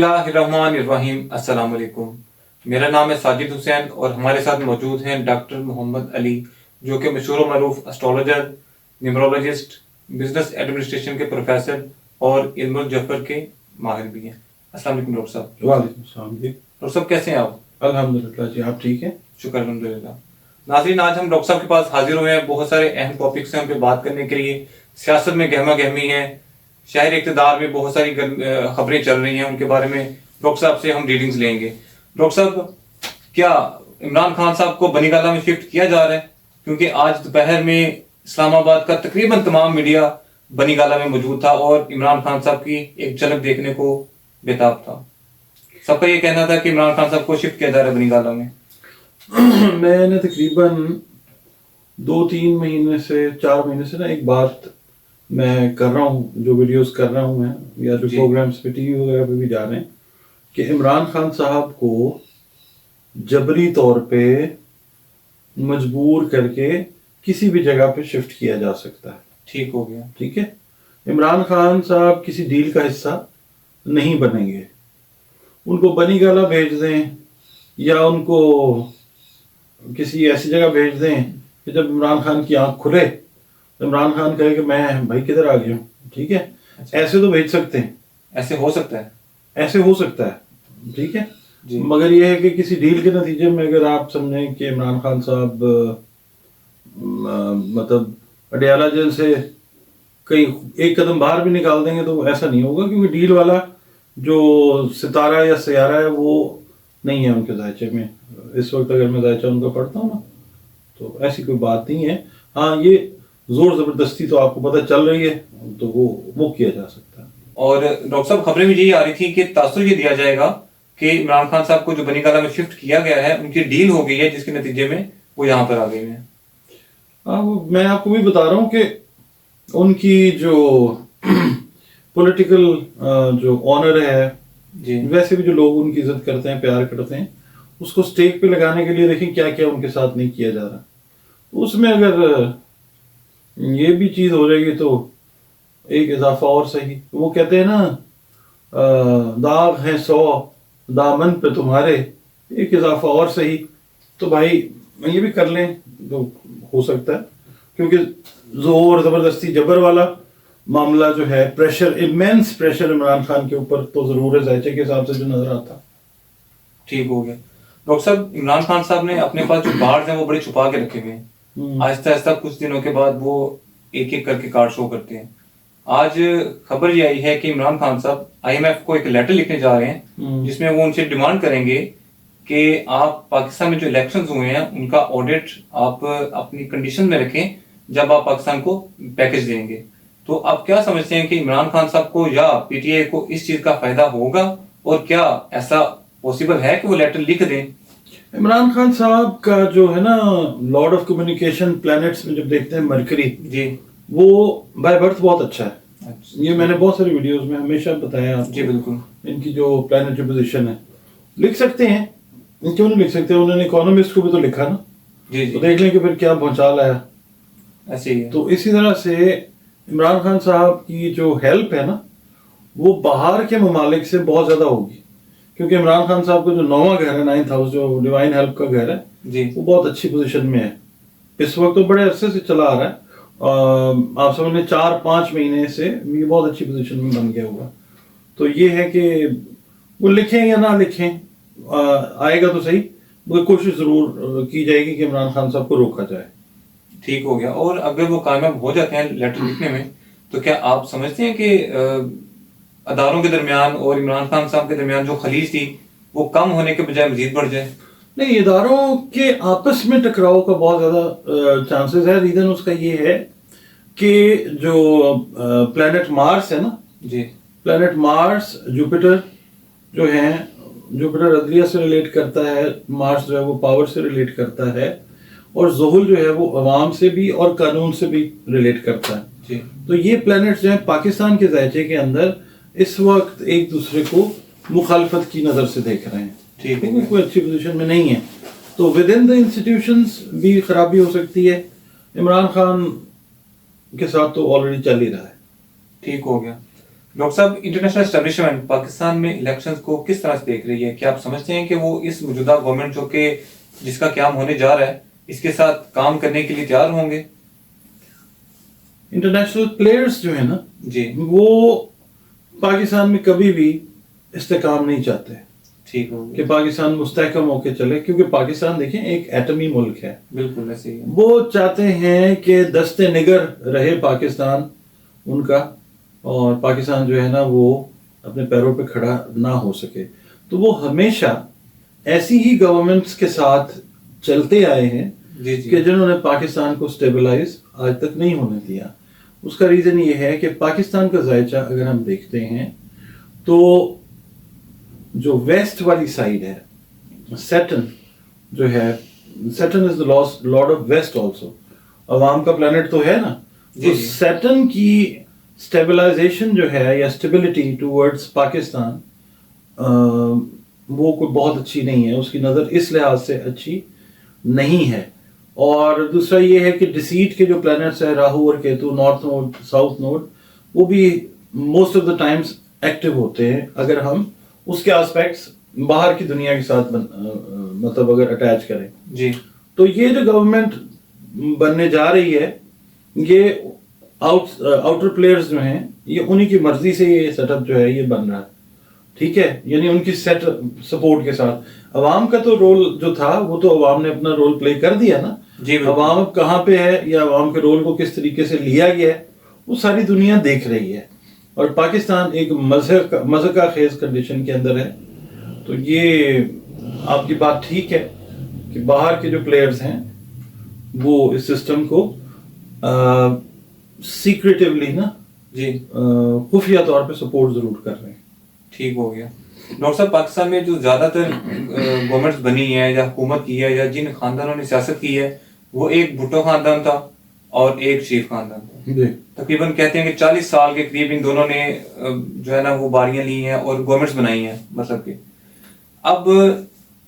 اللہ الرحمن الرحیم۔ السلام علیکم، میرا نام ہے ساجد حسین اور ہمارے ساتھ موجود ہیں ڈاکٹر محمد علی، جو کہ مشہور و معروف اسٹرالوجر، نیمرولوجسٹ، بزنس ایڈمنسٹریشن کے پروفیسر اور علم الجبر کے ماہر بھی ہیں۔ السلام علیکم ڈاکٹر صاحب۔ وعلیکم السلام جی۔ ڈاکٹر صاحب کیسے ہیں آپ؟ الحمدللہ جی، آپ ٹھیک ہیں؟ شکر الحمدللہ۔ ناظرین، آج ہم ڈاکٹر صاحب کے پاس حاضر ہوئے ہیں بہت سارے اہم ٹاپکس ہیں ہم پہ بات کرنے کے لیے۔ سیاست میں گہما گہمی ہے، شہر اقتدار میں بہت ساری خبریں چل رہی ہیں، ان کے بارے میں ڈاکٹر صاحب سے ہم ریڈنگز لیں گے۔ ڈاکٹر صاحب، کیا عمران خان صاحب کو بنی گالہ میں شفٹ کیا جا رہا ہے؟ کیونکہ آج دوپہر میں اسلام آباد کا تقریباً تمام میڈیا بنی گالہ میں موجود تھا اور عمران خان صاحب کی ایک جھلک دیکھنے کو بےتاب تھا۔ سب کا یہ کہنا تھا کہ عمران خان صاحب کو شفٹ کیا جا رہا ہے بنی گالہ میں۔ میں نے تقریباً 2-3 مہینے سے 4 مہینے سے ایک بات میں کر رہا ہوں، جو ویڈیوز کر رہا ہوں میں، یا جو پروگرامز پہ ٹی وی وغیرہ پہ بھی جا رہے ہیں، کہ عمران خان صاحب کو جبری طور پہ مجبور کر کے کسی بھی جگہ پہ شفٹ کیا جا سکتا ہے۔ ٹھیک ہو گیا، ٹھیک ہے۔ عمران خان صاحب کسی ڈیل کا حصہ نہیں بنیں گے۔ ان کو بنی گالہ بھیج دیں یا ان کو کسی ایسی جگہ بھیج دیں کہ جب عمران خان کی آنکھ کھلے تو عمران خان کہے کہ میں بھائی کدھر آ گیا ہوں، ٹھیک ہے۔ ایسے تو بھیج سکتے ہیں، ایسے ہو سکتا ہے، ایسے ہو سکتا ہے، ٹھیک ہے جی۔ مگر یہ ہے کہ کسی ڈیل کے نتیجے میں اگر آپ سمجھیں کہ عمران خان صاحب مطلب اڈیالہ جیل سے کہیں ایک قدم باہر بھی نکال دیں گے تو ایسا نہیں ہوگا، کیونکہ ڈیل والا جو ستارہ یا سیارہ ہے وہ نہیں ہے ان کے ذائچے میں۔ اس وقت اگر میں ذائچہ ان کا پڑھتا ہوں نا تو ایسی کوئی بات نہیں ہے۔ ہاں، یہ زور زبردستی تو آپ کو پتہ چل رہی ہے تو وہ کیا جا سکتا ہے۔ اور ڈاکٹر صاحب، خبریں بھی یہی آ رہی تھی کہ تاثر یہ دیا جائے گا کہ عمران خان صاحب کو جو بنی گالہ میں شفٹ کیا گیا ہے ان کی ڈیل ہو گئی ہے، جس کے نتیجے میں وہ یہاں پر آ گئے ہیں۔ میں آپ کو بھی بتا رہا ہوں کہ ان کی جو پولیٹیکل جو آنر ہے، جی، ویسے بھی جو لوگ ان کی عزت کرتے ہیں، پیار کرتے ہیں، اس کو سٹیک پہ لگانے کے لیے دیکھیں کیا کیا ان کے ساتھ نہیں کیا جا رہا۔ اس میں اگر یہ بھی چیز ہو جائے گی تو ایک اضافہ اور صحیح، وہ کہتے ہیں نا داغ ہیں 100 دامن پہ تمہارے، ایک اضافہ اور صحیح، تو بھائی یہ بھی کر لیں تو ہو سکتا ہے، کیونکہ زور زبردستی جبر والا معاملہ جو ہے، pressure, Emmons pressure Imran Khan کے اوپر تو ضرور ہے، ذائچے کے حساب سے جو نظر آتا۔ ٹھیک ہو گیا۔ ڈاکٹر صاحب، عمران خان صاحب نے اپنے پاس جو کارڈز ہیں وہ بڑے چھپا کے رکھے ہوئے ہیں، آہستہ آہستہ کچھ دنوں کے بعد وہ ایک ایک کر کے کارڈ شو کرتے ہیں۔ آج خبر یہ آئی ہے کہ عمران خان صاحب IMF کو ایک لیٹر لکھنے جا رہے ہیں، جس میں وہ ان سے ڈیمانڈ کریں گے کہ آپ پاکستان میں جو الیکشنز ہوئے ہیں ان کا آڈٹ آپ اپنی کنڈیشن میں رکھیں جب آپ پاکستان کو پیکج دیں گے۔ تو آپ کیا سمجھتے ہیں کہ عمران خان صاحب کو یا PTI کو اس چیز کا فائدہ ہوگا، اور کیا ایسا پاسبل ہے کہ وہ لیٹر لکھ دیں؟ عمران خان صاحب کا جو ہے نا لارڈ آف کمیونیکیشن پلانٹس میں جب دیکھتے ہیں مرکری، جی، وہ بائی برتھ بہت اچھا ہے۔ یہ میں نے بہت ساری ویڈیوز میں ہمیشہ بتایا آپ کو۔ جی بالکل۔ ان کی جو پلانٹری پوزیشن ہے، لکھ سکتے ہیں، کیوں نہیں لکھ سکتے؟ انہوں نے اکانومسٹ کو بھی تو لکھا نا، جی تو دیکھ لیں کہ پھر کیا بھونچال آیا۔ ایسے ہی ہے۔ تو اسی طرح سے عمران خان صاحب کی جو ہیلپ ہے نا وہ باہر کے ممالک سے بہت زیادہ ہوگی، کیونکہ عمران خان صاحب کا جو 9واں گھر ہے، 9th ہاؤس جو ڈیوائن ہیلپ کا گھر ہے، جی، وہ بہت اچھی پوزیشن میں ہے اس وقت، تو بڑے عرصے سے چلا آ رہا ہے۔ آپ سمجھ لیں 4-5 مہینے سے یہ بہت اچھی پوزیشن میں بن گیا ہوگا۔ تو یہ ہے کہ وہ لکھیں یا نہ لکھیں، آئے گا تو صحیح، مگر کوشش ضرور کی جائے گی کہ عمران خان صاحب کو روکا جائے۔ ٹھیک ہو گیا۔ اور اگر وہ کامیاب ہو جاتے ہیں لیٹر لکھنے میں، تو کیا آپ سمجھتے ہیں کہ اداروں کے درمیان اور عمران خان صاحب کے درمیان جو خلیج تھی وہ کم ہونے کے بجائے مزید بڑھ جائے؟ نہیں، اداروں کے آپس میں ٹکراؤ کا بہت زیادہ چانسز ہے۔ ریزن اس کا یہ ہے کہ جو پلانٹ مارس ہے نا، جی، پلانٹ مارس، جوپیٹر جو ہیں، جوپیٹر عدلیہ سے ریلیٹ کرتا ہے، مارس جو ہے وہ پاور سے ریلیٹ کرتا ہے، اور زحل جو ہے وہ عوام سے بھی اور قانون سے بھی ریلیٹ کرتا ہے۔ جی، تو یہ پلانٹس جو ہیں پاکستان کے ذائچے کے اندر اس وقت ایک دوسرے کو مخالفت کی نظر سے دیکھ رہے ہیں، ٹھیک ہے، کوئی اچھی پوزیشن میں نہیں ہے، تو ود ان دا انسٹیٹیوشنز بھی خرابی ہو سکتی ہے۔ عمران خان کے ساتھ تو آلریڈی چل ہی رہا ہے۔ ٹھیک ہو گیا۔ ڈاکٹر صاحب انٹرنیشنل اسٹیبلشمنٹ پاکستان میں الیکشنز کو کس طرح سے دیکھ رہی ہے؟ کیا آپ سمجھتے ہیں کہ وہ اس موجودہ گورنمنٹ جو کہ جس کا قیام ہونے جا رہا ہے اس کے ساتھ کام کرنے کے لیے تیار ہوں گے؟ انٹرنیشنل پلیئرز جو ہیں نا جی وہ پاکستان میں کبھی بھی استحکام نہیں چاہتے ٹھیک ہو کہ گیا، پاکستان مستحکم ہو کے چلے، کیونکہ پاکستان دیکھیں ایک ایٹمی ملک ہے. بالکل ایسے ہی ہے. وہ چاہتے ہیں کہ دست نگر رہے پاکستان ان کا، اور پاکستان جو ہے نا وہ اپنے پیروں پہ کھڑا نہ ہو سکے. تو وہ ہمیشہ ایسی ہی گورنمنٹس کے ساتھ چلتے آئے ہیں جی جی کہ جنہوں نے پاکستان کو سٹیبلائز آج تک نہیں ہونے دیا. اس کا ریزن یہ ہے کہ پاکستان کا ذائچہ اگر ہم دیکھتے ہیں تو جو ویسٹ والی سائڈ ہے، سیٹن جو ہے، Satan is the lord of west also, عوام کا پلانٹ تو ہے نا. تو سیٹن کی سٹیبلائزیشن جو ہے یا سٹیبلٹی ٹورڈز پاکستان وہ کوئی بہت اچھی نہیں ہے، اس کی نظر اس لحاظ سے اچھی نہیں ہے. اور دوسرا یہ ہے کہ ڈسیٹ کے جو پلانٹس ہیں، راہو اور کیتو، نارتھ نوڈ، ساؤتھ نوڈ، وہ بھی most of the times active ہوتے ہیں اگر ہم اس کے آسپیکٹس باہر کی دنیا کے ساتھ مطلب اگر اٹیچ کریں. جی تو یہ جو گورنمنٹ بننے جا رہی ہے، یہ آؤٹر پلیئرز جو ہیں یہ انہی کی مرضی سے یہ سیٹ اپ جو ہے یہ بن رہا ہے. ٹھیک ہے، یعنی ان کی سپورٹ کے ساتھ. عوام کا تو رول جو تھا وہ تو عوام نے اپنا رول پلے کر دیا نا. جی عوام اب کہاں پہ ہے یا عوام کے رول کو کس طریقے سے لیا گیا ہے وہ ساری دنیا دیکھ رہی ہے. اور پاکستان ایک مضحکہ خیز کنڈیشن کے اندر ہے. تو یہ آپ کی بات ٹھیک ہے کہ باہر کے جو پلیئرز ہیں وہ اس سسٹم کو سیکریٹیولی نا جی خفیہ طور پہ سپورٹ ضرور کر رہے ہیں. ٹھیک ہو گیا. ڈاکٹر صاحب پاکستان میں جو زیادہ تر گورنمنٹس بنی ہے یا حکومت کی ہے یا جن خاندانوں نے سیاست کی ہے وہ ایک بھٹو خاندان تھا اور ایک شریف خاندان تھا. جی تقریباً کہتے ہیں کہ 40 سال کے قریب ان دونوں نے جو ہے نا وہ باریاں لی ہیں اور گورنمنٹس بنائی ہیں. مطلب کہ اب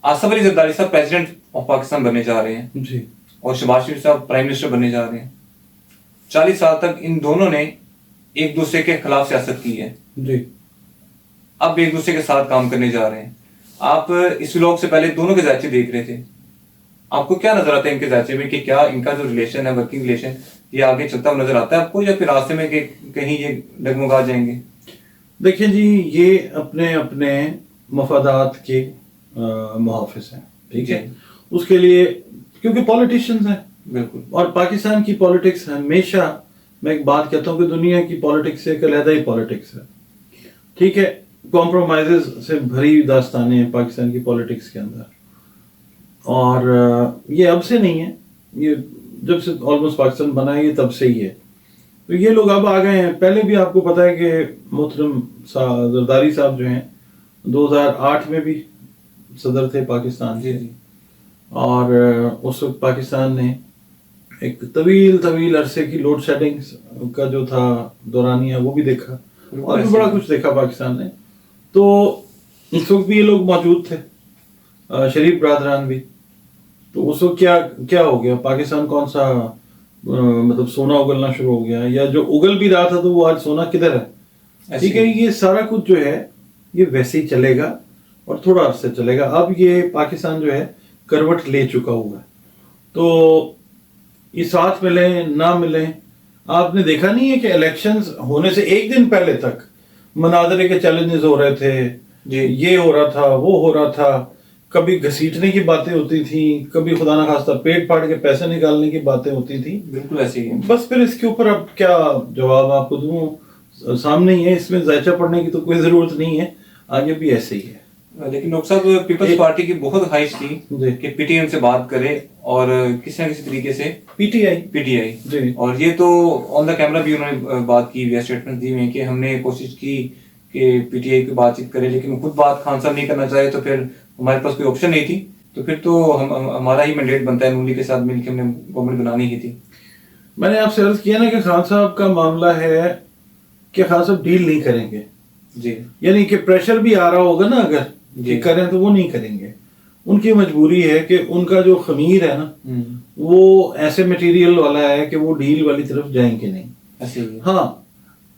آصف علی زرداری صاحب پریزیڈنٹ آف پاکستان بننے جا رہے ہیں جی اور شہباز شریف صاحب پرائم منسٹر بننے جا رہے ہیں. 40 سال تک ان دونوں نے ایک دوسرے کے خلاف سیاست کی ہے. جی اب ایک دوسرے کے ساتھ کام کرنے جا رہے ہیں. آپ اس ولاگ سے پہلے دونوں کے ذائچے دیکھ رہے تھے. آپ کو کیا نظر آتا ہے ان کے ذائچے میں کہ کیا ان کا جو ریلیشن ہے، ورکنگ ریلیشن، یہ آگے چلتا ہوا نظر آتا ہے آپ کو یا پھر راستے میں کہ کہیں یہ ڈگمگا جائیں گے؟ دیکھیں جی، یہ اپنے اپنے مفادات کے محافظ ہیں. ٹھیک ہے، اس کے لیے کیونکہ پولیٹیشنز ہیں. بالکل. اور پاکستان کی پولیٹکس ہمیشہ، میں ایک بات کہتا ہوں کہ دنیا کی پولیٹکس ایک علیحدہ ہی پولیٹکس ہے. ٹھیک ہے، کمپرومائزز سے بھری داستانیں ہیں پاکستان کی پولیٹکس کے اندر. اور یہ اب سے نہیں ہے، یہ جب سے آلموسٹ پاکستان بنا ہے یہ تب سے ہی ہے. تو یہ لوگ اب آ گئے ہیں. پہلے بھی آپ کو پتا ہے کہ محترم زرداری صاحب جو ہیں 2008 میں بھی صدر تھے پاکستان کے. اور اس وقت پاکستان نے ایک طویل عرصے کی لوڈ شیڈنگ کا جو تھا دورانیہ وہ بھی دیکھا اور بھی بڑا کچھ دیکھا پاکستان نے. تو اس وقت بھی یہ لوگ موجود تھے، شریف برادران بھی. تو اس وقت کیا ہو گیا، پاکستان کون سا مطلب سونا اگلنا شروع ہو گیا، یا جو اگل بھی رہا تھا تو وہ آج سونا کدھر ہے. ٹھیک ہے، یہ سارا کچھ جو ہے یہ ویسے ہی چلے گا اور تھوڑا عرصے چلے گا. اب یہ پاکستان جو ہے کروٹ لے چکا ہوا ہے. تو یہ ساتھ ملیں نہ ملیں، آپ نے دیکھا نہیں ہے کہ الیکشنز ہونے سے ایک دن پہلے تک مناظرے کے چیلنجز ہو رہے تھے. یہ ہو رہا تھا، وہ ہو رہا تھا. کبھی گھسیٹنے کی باتیں ہوتی تھیں، کبھی خدا نہ خواستہ پیٹ پھاڑ کے پیسے نکالنے کی باتیں ہوتی تھیں. بالکل ایسے ہی. بس پھر اس کے اوپر اب کیا جواب آپ کو دوں، سامنے ہی ہے. اس میں ذائچہ پڑھنے کی تو کوئی ضرورت نہیں ہے، آگے بھی ایسے ہی ہے. لیکن ڈاکٹر صاحب پیپلز پارٹی کی بہت خواہش تھی کہ پی ٹی ایم سے بات کرے اور کسی نہ کسی طریقے سے پی ٹی آئی جی. اور یہ تو آن دا کیمرہ بھی انہوں نے بات کی ہوئی ہے، اسٹیٹمنٹ دی ہوئی ہے کہ ہم نے کوشش کی کہ پی ٹی آئی کی بات چیت کرے، لیکن خود بات خان صاحب نہیں کرنا چاہے تو پھر ہمارے پاس کوئی آپشن نہیں تھی. تو پھر تو ہمارا ہی مینڈیٹ بنتا ہے نون لیگ کے ساتھ مل کے ہم نے گورنمنٹ بنانی ہی تھی. میں نے آپ سے عرض کیا نا کہ خان صاحب کا معاملہ ہے کہ خان صاحب ڈیل نہیں کریں گے. جی، یعنی کہ پریشر بھی آ رہا ہوگا نا اگر کہ کریں تو وہ نہیں کریں گے. ان کی مجبوری ہے کہ ان کا جو خمیر ہے نا وہ ایسے میٹیریل والا ہے کہ وہ ڈیل والی طرف جائیں گے نہیں. ہاں،